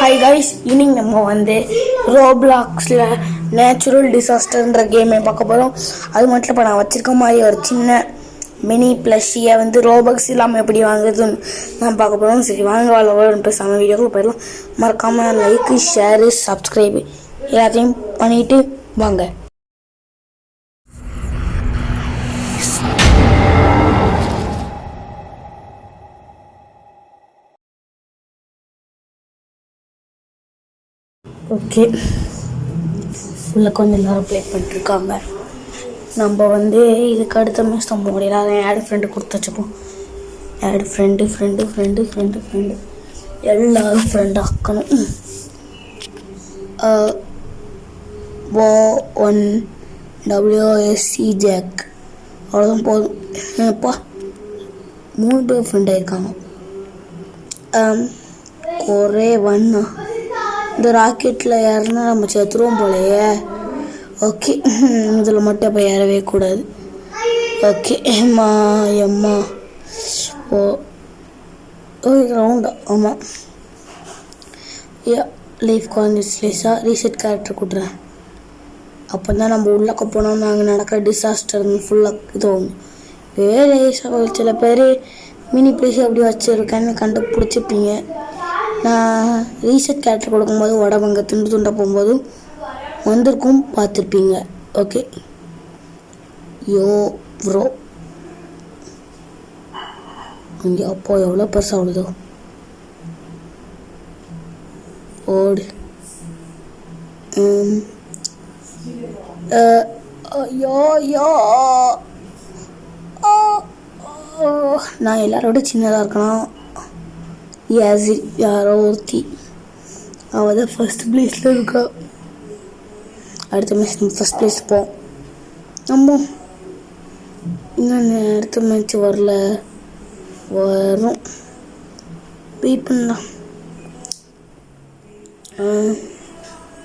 Hi guys, இன்னைக்கு நம்ம வந்து ரோப்ளாக்ஸில் நேச்சுரல் டிசாஸ்டர்ன்ற கேமை பார்க்க போகிறோம். அது மட்டும் இப்போ நான் வச்சுருக்க மாதிரி ஒரு சின்ன மினி ப்ளஷியை வந்து ரோபக்ஸ் இல்லாமல் எப்படி வாங்குறதுன்னு நான் பார்க்க போகிறோம். சரி வாங்க வாழ பேசாமல் வீடியோக்குள்ள போயிடலாம். மறக்காமல் லைக்கு, ஷேரு, சப்ஸ்கிரைபு எல்லாத்தையும் பண்ணிவிட்டு வாங்க. ஓகே, உள்ள கொஞ்சம் எல்லாரும் ப்ளே பண்ணிட்டுருக்காங்க. நம்ம வந்து இதுக்கு அடுத்த மேட்ச் நம்ம முடியல. அதை ஆட் ஃப்ரெண்டு கொடுத்து வச்சுப்போம். ஆட் ஃப்ரெண்டு எல்லோரும் ஃப்ரெண்ட் ஆக்கணும். WSC ஜாக் அவ்வளோதான் போதும். எப்பா 3 பேர் ஃப்ரெண்ட் ஆகிருக்காங்க. ஒரே ஒன்னா இந்த ராக்கெட்டில் ஏறினா நம்ம செத்துருவோம் போலையே. ஓகே, இதில் மட்டும் அப்போ ஏறவே கூடாது. ஓகே, எம்மா ரவுண்டா. ஆமாம், லைஃப் கான்ஸ்லேஸாக ரீசெட் கேரக்டர் கொடுக்குறேன். அப்போ தான் நம்ம உள்ளக்க போனோம். நாங்கள் நடக்கிற டிசாஸ்டர்னு ஃபுல்லாக இதுவும் லேசாக சில பேர் மினி பிளேஸ் அப்படி வச்சுருக்கேன்னு கண்டுபிடிச்சிப்பீங்க. நான் ரீசெட் கேரக்டர் கொடுக்கும்போது உடம்புங்க துண்டை போகும்போது வந்திருக்கும், பார்த்துருப்பீங்க. ஓகே, யோ ப்ரோ இங்கே அப்போ எவ்வளோ பெருசாக அவ்வளோதோ ஓடு. நான் எல்லாரோட சின்னதாக இருக்கணும். யாரோ ஒருத்தி அவள் தான் ஃபஸ்ட் ப்ளேஸில் இருக்கா. அடுத்த மேட்ச் நம்ம ஃபஸ்ட் ப்ளேஸ் போவோம். நம்ம இன்னும் அடுத்த மேட்ச் வரும், வெயிட் பண்ணலாம்.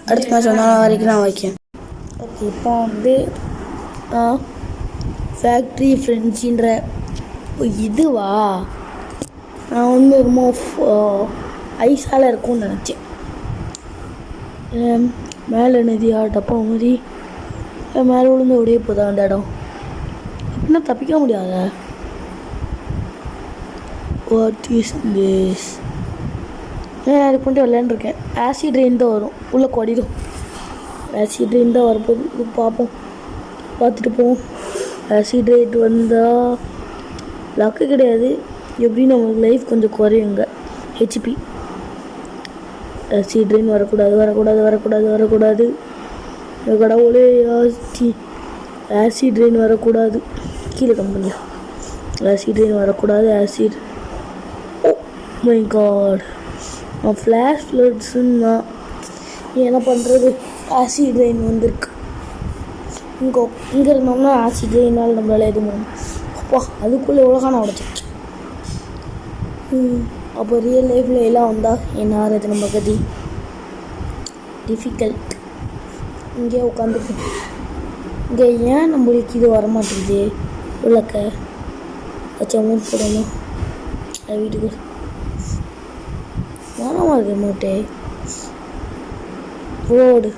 அடுத்த மேட்ச் வந்தாலும் வரைக்கும் நான் வைக்கேன். ஓகே, இப்போ வந்து ஃபேக்ட்ரி ஃப்ரெண்ட்ஸின்ற இதுவா நான் வந்து ரொம்ப ஐஸால் இருக்கும்னு நினச்சேன். மேலே நதியா டப்பா மாதிரி மேலே விழுந்து அப்படியே போதா அந்த இடம். அப்படின்னா தப்பிக்க முடியாத. What is this? நான் அதுக்கு பண்ணிட்டு விளையாண்டுருக்கேன். ஆசிட் ரெயின் தான் வரும், உள்ளே கொடிடும். ஆசிட் ரெயின் தான் வரப்போகுது, பார்ப்போம், பார்த்துட்டு போவோம். ஆசிட் ரெயின் வந்தால் லக்கு கிடையாது, எப்படி நமக்கு லைஃப் கொஞ்சம் குறையுங்க. ஹெச்பி ஆசிட் ரெயின் வரக்கூடாது. கடவுளே, ஆசிட் ரெயின் வரக்கூடாது. கீழே கம்பெனியா ஆசிட் ரெயின் வரக்கூடாது. ஆசிட், ஓ மை காட், நான் ஃப்ளாஷ் ஃப்ளட்ஸுன்னா என்ன பண்ணுறது? ஆசிட் ரெயின் வந்திருக்கு. இங்கே இருந்தோம்னா ஆசிட் ரெயினால் நம்மளால் எதுவும் பண்ணணும். அப்பா அதுக்குள்ளே உலகான உடச்சிச்சு. அப்போ ரியல் லைஃப்பில் எல்லாம் வந்தால் என்ன ஆகிறது நம்ம கதி? டிஃபிகல்ட். இங்கே உட்காந்துருக்கு. இங்கே ஏன் நம்மளுக்கு இது வரமாட்டேங்குது? உள்ளக்க வச்ச அமௌண்ட் போடணும். அது வீட்டுக்கு வேணாமா இருக்கு அமௌண்ட்டு. ரோடு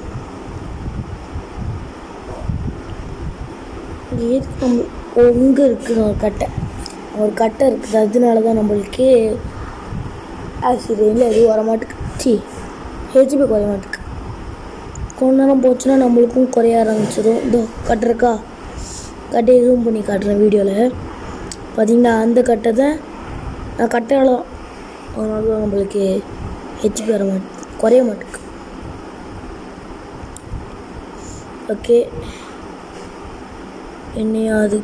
எதுக்கு நம்ம இங்கே இருக்குது ஒரு கட்டை இருக்குது. அதனால தான் நம்மளுக்கு ஆக்சிடென்ட்டில் எதுவும் வரமாட்டுக்கு. ஹெச்பி குறைய மாட்டுக்கு. கொஞ்ச நேரம் போச்சுன்னா நம்மளுக்கும் குறைய ஆரம்பிச்சிடும். இதோ கட்டுறக்கா கட்டையை ஜூம் பண்ணி காட்டுறேன் வீடியோவில். பார்த்திங்கன்னா அந்த கட்டை தான் நான் கட்டையால் தான். அதனால தான் நம்மளுக்கு ஹெச்பி குறைய மாட்டுக்கு. ஓகே, என்னையா அது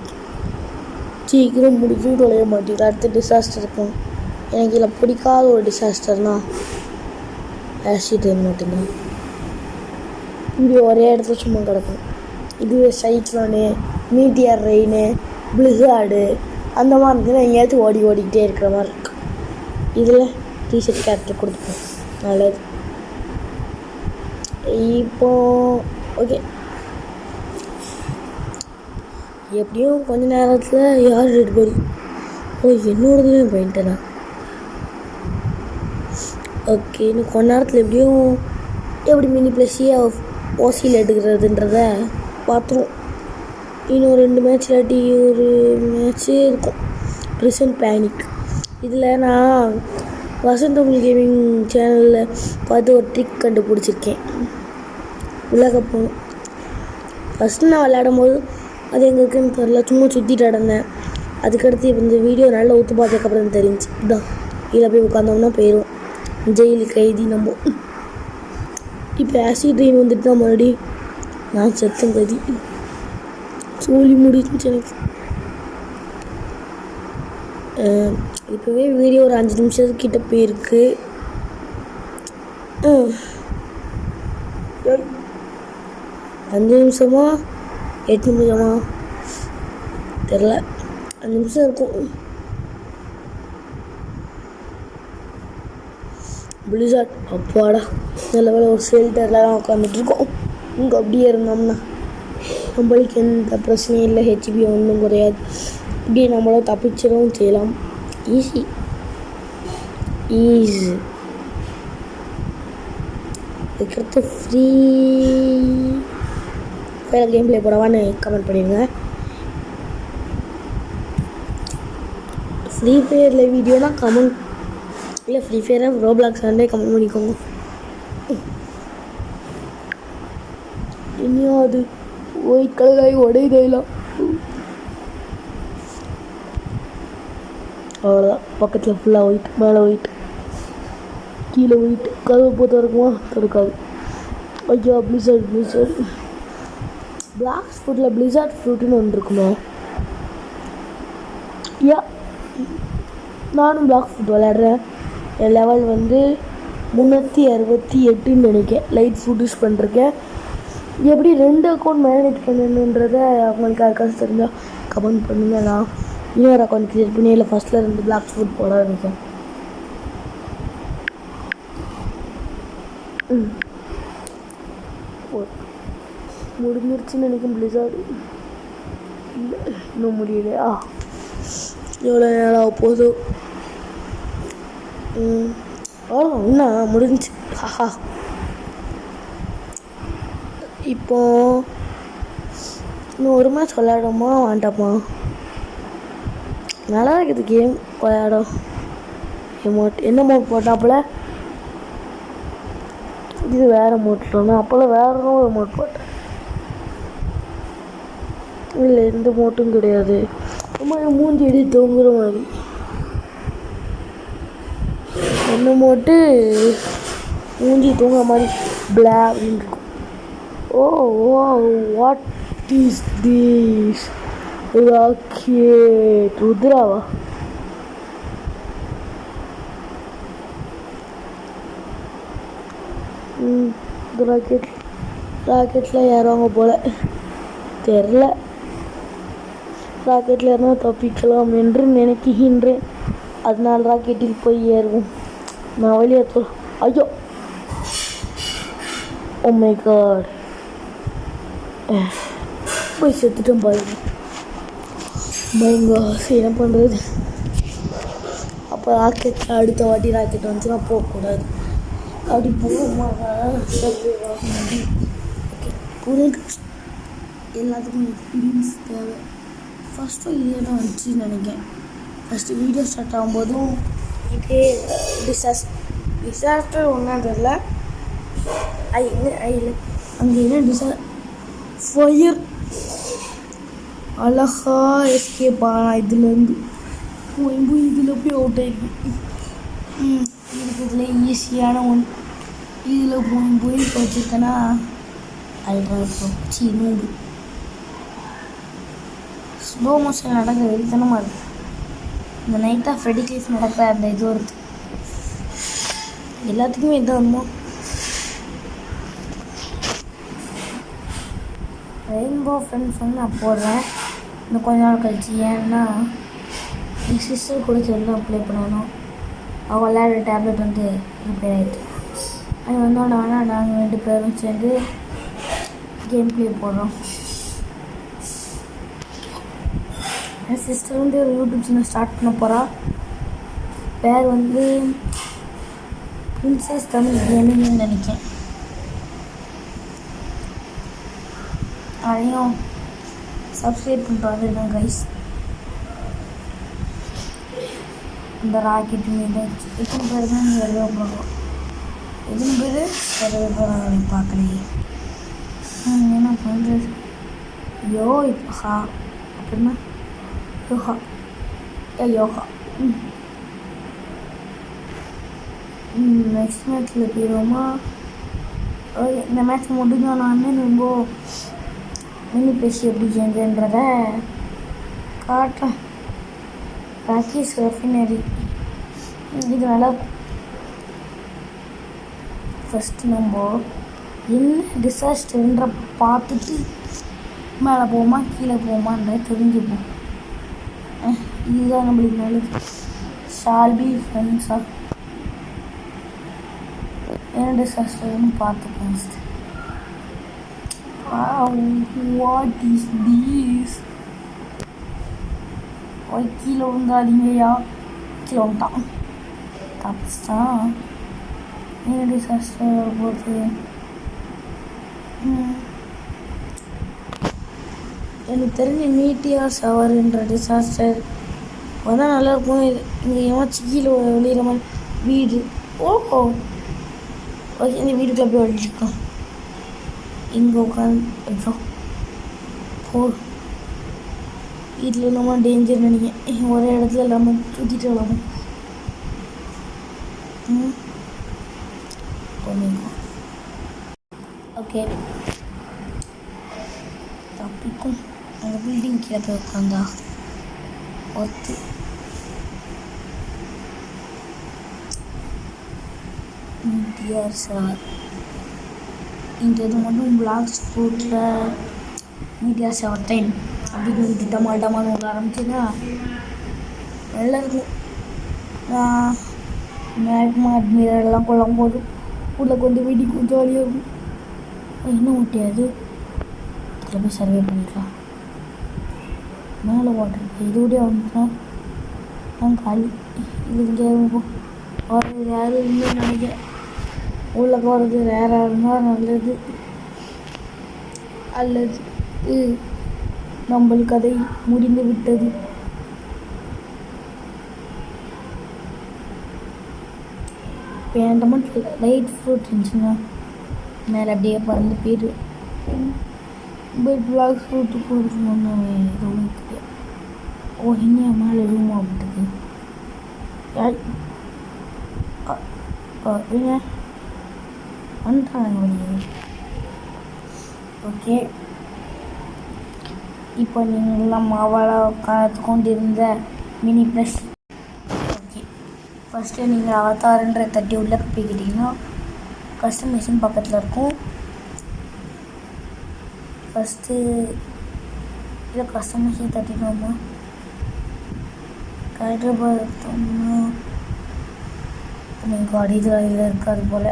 சீக்கிரம் முடிச்சும் தொலைய மாட்டேங்குது. அடுத்த டிசாஸ்டர் இருக்கும். எனக்கு இதில் பிடிக்காத ஒரு டிசாஸ்டர்னால் ஆசிட் ரெயின் மட்டும்தான். இப்படி ஒரே இடத்துல சும்மா கிடக்கும். இதுவே சைக்ளோனு, மீட்டியர் ரெயின், பிளிஸார்டு அந்த மாதிரி இருந்துச்சுன்னா எங்கேயாச்சும் ஓடிக்கிட்டே இருக்கிற மாதிரி இருக்கும். இதில் ரீசெட் கேரக்டர் கொடுத்துப்போம், நல்லது. இப்போ ஓகே, எப்படியும் கொஞ்ச நேரத்தில் யார் ரெட் படி என்னோடதுலேயும் போயிட்டேனா ஓகே, இன்னும் கொஞ்ச நேரத்தில் எப்படி மினி ப்ளஸ்ஸியை ஓசியில் எடுக்கிறதுன்றத பார்த்துருவோம். இன்னும் 2 மேட்ச் இல்லாட்டி ஒரு மேட்ச்சு இருக்கும். Prison panic. இதில் நான் வசந்தமிழ் கேமிங் சேனலில் பார்த்து ஒரு ட்ரிக் கண்டுபிடிச்சிருக்கேன். உலக போகணும். ஃபஸ்ட்டு நான் விளையாடும் போது அது எங்கே இருக்குன்னு தெரில, சும்மா சுற்றிட்டு நடந்தேன். அதுக்கடுத்து இப்போ இந்த வீடியோ நல்லா ஊற்று பார்த்ததுக்கப்புறம் தெரிஞ்சு இதான் இதில் போய் உட்காந்தோம்னா போயிடும் ஜெயிலு கைதி நம்ம. இப்போ ஆசிட் ரெயின் வந்துட்டு தான் மறுபடியும் நான் செத்தம் கதி சொல்லி முடிஞ்சிச்சு எனக்கு. இப்போவே வீடியோ ஒரு 5 நிமிஷத்துக்கிட்ட போயிருக்கு. 5 நிமிஷமா 8 நிமிஷமா தெரில, 5 நிமிஷம் இருக்கும். பிளிஸார்ட் அப்பாடா நல்ல வேலை ஒரு ஷெல்டரில் தான் உட்காந்துட்ருக்கோம். இங்கே அப்படியே இருந்தோம்னா நம்மளுக்கு எந்த பிரச்சனையும் இல்லை, ஹெச்பி ஒன்றும் குறையாது. இப்படியே நம்மளும் தப்பிச்சிடவும் செய்யலாம். ஈஸி இதுக்கடுத்து ஃப்ரீ ஃபயர் கேம் ப்ளே போடவான்னு கமெண்ட் பண்ணிடுங்க. ஃப்ரீ ஃபயரில் வீடியோனா கமெண்ட் இல்லை, ஃப்ரீ ஃபயரை ரோப்ளாக்ஸ் வந்து கமெண்ட் பண்ணிக்கோங்க. இன்னும் அது ஒயிட் கலராகி உடையுதெல்லாம் அவ்வளோதான். பக்கத்தில் ஃபுல்லாக ஒயிட், மேலே ஒயிட், கீழே ஒயிட். கதவை போட்டு இருக்குமா திறக்காது. ஐயா பிளிஸார்ட் பிளாக் ஃபுட்டில் பிளிஸார்ட் ஃப்ரூட்டுன்னு ஒன்று இருக்குமே. நானும் பிளாக் ஃபுட் விளையாடுறேன். என் லெவல் வந்து 368 நினைக்கிறேன். லைட் ஃபுட் யூஸ் பண்ணிருக்கேன். எப்படி 2 அக்கௌண்ட் மேனேஜ் பண்ணணுன்றதை அவங்களுக்கு யாருக்காச்சும் தெரிஞ்சால் கமெண்ட் பண்ணுங்க. நான் இன்னொரு அக்கௌண்ட் கிரியேட் பண்ணி இல்லை ஃபஸ்ட்டில் 2 பிளாக் ஃபுட் போட இருக்கேன். முடிஞ்சிருச்சுன்னு நினைக்கும் பிளிஸார்ட். இல்லை இன்னும் முடியலையா? எவ்வளோ நேரம் போதும்? அவ்வளோ இன்னும் முடிஞ்சு. ஹஹா, இப்போ இன்னும் ஒரு மேட்ச் விளையாடுமா வேண்டாமா? நல்லா இருக்குது கேம் விளையாடும். என்ன மோட் போட்டாப்புல? இது வேறு மோட் சொன்னேன். அப்போல்லாம் வேறு ஒரு மோட் போட்டேன். இல்லை எந்த மோட்டும் கிடையாது. ரொம்ப மூஞ்சி எடி தூங்குற மாதிரி என்ன மோட்டு மூஞ்சி தூங்குற மாதிரி பிளா அப்படின்னு இருக்கும். Oh what is this? Rocket ருத்ராவா? ராக்கெட்டில் ஏறுவாங்க போல் தெரில. ராக்கெட்டில் இருந்தால் தப்பிக்கலாம் என்று நினைக்கின்றேன். அதனால் ராக்கெட்டில் போய் ஏறுவோம். நான் வெளியே ஐயோ ஓ மை காட், போய் செத்துட்டேன் பாருங்க. என்ன பண்ணுறது? அப்போ ராக்கெட்டில் அடுத்த வாட்டி ராக்கெட் வந்துச்சுன்னா போகக்கூடாது. அப்படி போகுமா? ஓகே புரியுது. எல்லாத்துக்கும் எக்ஸ்பீரியன்ஸ் தேவை. ஃபஸ்ட்டு இதே தான் வந்துச்சுன்னு நினைக்கிறேன். ஃபஸ்ட்டு வீடியோ ஸ்டார்ட் ஆகும்போதும் இதே டிசாஸ்டர் ஒன்றும் தெரில. அங்கே என்ன ஃபயர் அழகா எஸ்கேப் ஆனால் இதுலேருந்து இதில் போய் அவுட் ஆகிருக்கு. இருக்கிறதுல ஈஸியான ஒன்று. இதில் போய் வச்சுருக்கேன்னா அது நூறு ஸ்லோ மோஷன் நடக்கிற வெறித்தனமாக இருக்குது. இந்த நைட்டாக ஃப்ரெடி கேஸ் நடக்கிற அந்த இது வருது. எல்லாத்துக்குமே இது வருமோ? ரெயின்போ ஃப்ரெண்ட்ஸ் வந்து நான் போடுறேன் இன்னும் கொஞ்ச நாள் கழிச்சு. ஏன்னா என் சிஸ்டர் கூட சேர்ந்து அப்ளை பண்ணணும். அவள் விளையாடுற டேப்லெட் வந்து ரிப்பேர் ஆகிட்டு. அது வந்தோடனே வேணால் நாங்கள் 2 பேரும் சேர்ந்து கேம் ப்ளே போடுறோம். என் சிஸ்டர் வந்து ஒரு யூடியூப் சேனல் ஸ்டார்ட் பண்ண போகிறா. பேர் வந்து பிரின்சஸ் தமிழ் கேமிங்னு நினைக்கிறேன். அதையும் சப்ஸ்கிரைப் பண்ணிட்டு வந்துடுங்க கைஸ். இந்த ராக்கெட் மீது எத்தனை பேர் தான் சர்வே பண்ணுறோம், எத்தனை பேர் சர்வே பண்ண பார்க்கலையே. என்ன பண்ணுறது? யோகா அப்படின்னா யோகா யோகா. நெக்ஸ்ட் மேட்ச்சில் போயிடுவோமா? இந்த மேட்ச் முடிஞ்சோம். நான் ரொம்ப மினி பேசி எப்படி செஞ்சேன்றத காட்டுறேன். ராக்கீஸ் ரெஃபினரி இது நல்லாயிருக்கும். ஃபஸ்ட்டு நம்ம என்ன டிசாஸ்டர்ன்ற பார்த்துட்டு மேலே போவோமா கீழே போவோமான்ற தெரிஞ்சுப்போம். இதுதான் நம்மளுக்கு நல்லது. ஷால்பி ஃப்ரெண்ட்ஸா என்ன டிசாஸ்டர்னு பார்த்துப்போம் ஃபஸ்ட்டு. What is these? கீழே விழுந்தாதீங்கயா. கீழே வந்துட்டான். தப்பிச்சான். என்ன டிசாஸ்டர் போகுது? எனக்கு தெரிஞ்ச மீட்டியார் ஷவர்ன்ற டிசாஸ்டர் வந்தால் நல்லாயிருக்கும். இங்கே ஏமாச்சு கீழே வெளியிற மாதிரி வீடு. ஓஹோ ஓகே, இந்த வீட்டுக்குள்ளே போய் வச்சுருக்கோம். இங்கே உட்காந்து போ. வீட்டில் நம்ம டேஞ்சர் நினைக்கிறேன். ஒரே இடத்துல இல்லாமல் சுற்றிட்டு விளாடும். ஓகே தப்பிக்கும். அந்த பில்டிங் கீழே போய் உட்காந்தா ஒத்து. மீட்டியார் சார் இந்த இது மட்டும் பிளாக்ஸ் ஃப்ரூட்டில் மீட்டியார் ஷவர் டைம் அப்படின்னு சொல்லிட்டு டமால் விட ஆரம்பிச்சுன்னா நல்லாயிருக்கும். நான் மேக்மா அட்மிரெல்லாம் கொள்ளும் போது உள்ள கொஞ்சம் வீட்டுக்கு ஜாலியாக இருக்கும். இன்னும் முடியாது. இதில் போய் சர்வே பண்ணிக்கலாம். மேலே வாட்டர் இருக்குது. இதோடய வந்துச்சுன்னா நான் காலி. இது இங்கே வர்றது யாரும் இல்லைன்னு நினைக்கிறேன். உள்ள போகிறது ரேராக இருந்தால் நல்லது. அல்லது நம்மள் கதை முடிந்து விட்டது. இப்போ என்கிட்ட மட்டும் லைட் ஃப்ரூட் இருந்துச்சுன்னா மேலே அப்படியே பறந்து போயிடு. பட் பிளாக் ஃப்ரூட்டு போடுறோம்னு எதுவும் தெரியாது. ஓ இன்னும் மேலே ரூம் ஆகிட்டுது. ஏங்க வந்துட்டாங்க வெளியே. ஓகே இப்போ நீங்களாம் மாவால் காத்து கொண்டிருந்த மினி ப்ளஸ். ஓகே ஃபஸ்ட்டு நீங்கள் அவதாரன்ற தட்டி உள்ளே போய்க்கிட்டிங்கன்னா கஸ்டமைசேஷன் பக்கத்தில் இருக்கும். ஃபஸ்ட்டு இதில் கஸ்டமைசேஷன் தட்டிட்டோம்னா கரெக்டாக பார்த்தோம்னா நீங்கள் அடியில் இதில் இருக்காது போல்.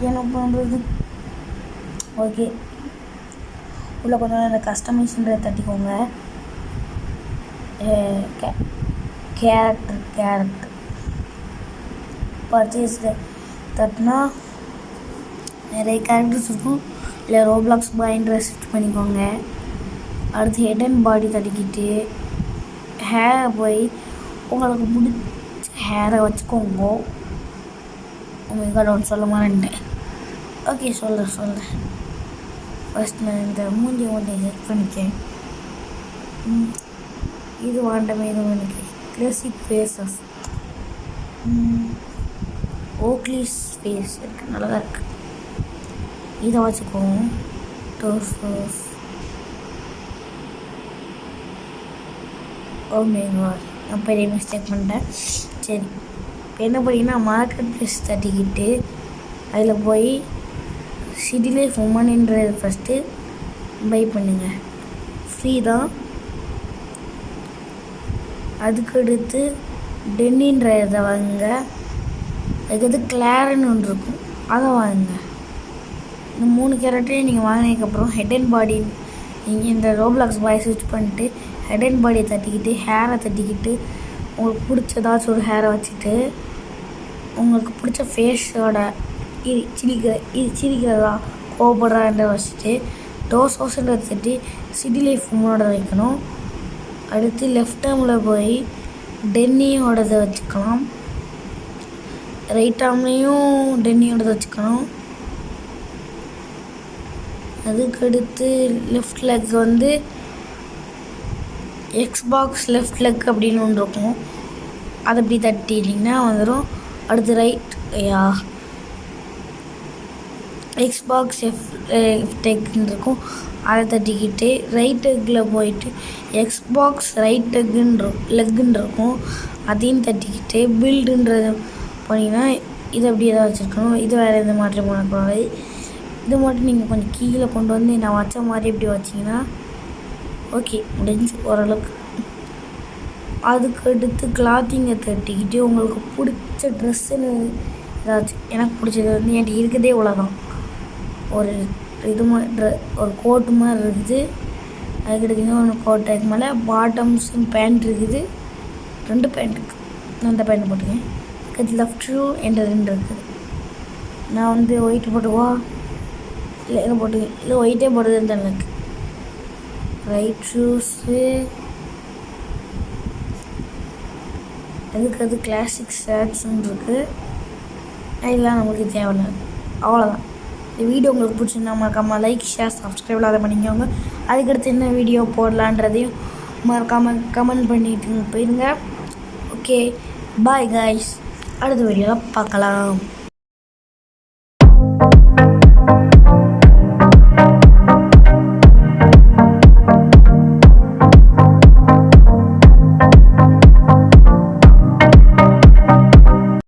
என்ன பண்ணுறது? ஓகே உள்ளே கொஞ்சம் அந்த கஸ்டமைசேஷன்ற தட்டிக்கோங்க. கேரக்டர் பர்ச்சேஸ் தட்டினா நிறைய கேரக்டர்ஸ் இருக்கும். இல்லை ரோப்ளாக்ஸ் பாயின்ற செட் பண்ணிக்கோங்க. அடுத்து ஹெட் அண்ட் பாடி தட்டிக்கிட்டு ஹேரை போய் உங்களுக்கு பிடிச்ச ஹேரை வச்சுக்கோங்க. உங்களுக்கு ஒன்று சொல்ல மாட்டேன். ஓகே சொல்கிறேன். ஃபஸ்ட் நான் இந்த மூஞ்சி ஒன்றை செட் பண்ணிக்கேன். இது வாண்டமே இதுவும் எனக்கு கிளாசிக் ஃபேஸஸ் ஓக்லீஸ் ஃபேஸ் இருக்குது. நல்லா தான் இருக்குது. இதை வச்சுக்குவோம். டோர்ஃபோஸ் நான் பெரிய மிஸ்டேக் பண்ணிட்டேன். சரி இப்போ என்ன பண்ணிங்கன்னா மார்க்கெட் ப்ளேஸ் தட்டிக்கிட்டு அதில் போய் சிட்டி லைஃப் உமன்ன்றது ஃபஸ்ட்டு பை பண்ணுங்கள். ஃப்ரீ தான். அதுக்கடுத்து டென்னின்றதை வாங்க. அதுக்கடுத்து கிளாருன்னு ஒன்று இருக்கும், அதை வாங்குங்க. இந்த 3 கேரக்டரையும் நீங்கள் வாங்கினதுக்கப்புறம் ஹெட் அண்ட் பாடி நீங்கள் இந்த ரோப்ளாக்ஸ் பாய் ஸ்விட்ச் பண்ணிட்டு ஹெட் அண்ட் பாடியை தட்டிக்கிட்டு ஹேரை தட்டிக்கிட்டு உங்களுக்கு பிடிச்சதாச்சும் ஒரு ஹேரை வச்சுட்டு உங்களுக்கு பிடிச்ச ஃபேஸோட இது சிரிக்கிறதா கோபப்படுறான்ற வச்சுட்டு டோசோஸ்ன்ற வச்சுட்டு சிட்டி லைஃப் மூணோட வைக்கணும். அடுத்து லெஃப்ட் ஆர்மில் போய் டென்னியோடதை வச்சுக்கலாம். ரைட் ஆர்ம்லேயும் டென்னியோடதை வச்சுக்கணும். அதுக்கடுத்து லெஃப்ட் லெக் வந்து எக்ஸ்பாக்ஸ் லெஃப்ட் லெக் அப்படின்னு ஒன்று இருக்கும். அதை அப்படி தட்டிட்டிங்கன்னா வந்துடும். அடுத்து ரைட் எக்ஸ்பாக்ஸ் லெக்னு இருக்கும். அதை தட்டிக்கிட்டு ரைட் லெக்கில் போயிட்டு எக்ஸ்பாக்ஸ் ரைட் லெக்குன்னு இருக்கும். அதையும் தட்டிக்கிட்டு பில்டுன்றது பண்ணிங்கன்னா இதை அப்படியே தான் வச்சுருக்கணும். இது வேறு எந்த மாற்றம் பண்ணக்கூடாது. இது மட்டும் நீங்கள் கொஞ்சம் கீழே கொண்டு வந்து நான் வச்ச மாதிரி இப்படி வச்சிங்கன்னா ஓகே முடிஞ்சு ஓரளவுக்கு. அதுக்கடுத்து கிளாத்திங்கை தட்டிக்கிட்டு உங்களுக்கு பிடிச்ச ட்ரெஸ்ஸுன்னு ஏதாச்சும், எனக்கு பிடிச்சது வந்து என்கிட்ட இருக்குதே இவ்வளோதான். ஒரு ஒரு கோட்டு மாதிரி இருக்குது. அதுக்கடுத்து இன்னொரு கோட்டு, அதுக்கு மேலே பாட்டம்ஸும் பேண்ட் இருக்குது. 2 பேண்ட் இருக்குது. நான் அந்த பேண்ட் போட்டுக்கேன். அதுக்கு லெஃப்ட் ஷூ என்கிட்ட 2 இருக்குது. நான் வந்து ஒயிட் போட்டுவா இல்லை என்ன போட்டுக்கேன், இல்லை ஒயிட்டே போடுறதுன்னு தான் எனக்கு. ரைட் ஷூஸு, அதுக்கு கிளாசிக் ஷர்ட்ஸுன்னு இருக்குது. இதெல்லாம் நம்மளுக்கு தேவையில்லை. அவ்வளோதான். இந்த வீடியோ உங்களுக்கு பிடிச்சிருந்தா மறக்காமல் லைக், ஷேர், சப்ஸ்கிரைப் அதை பண்ணிக்கோங்க. அதுக்கடுத்து என்ன வீடியோ போடலான்றதையும் மறக்காமல் கமெண்ட் பண்ணிட்டு போயிருங்க. ஓகே பாய் கைஸ், அடுத்த வீடியோவில் பார்க்கலாம்.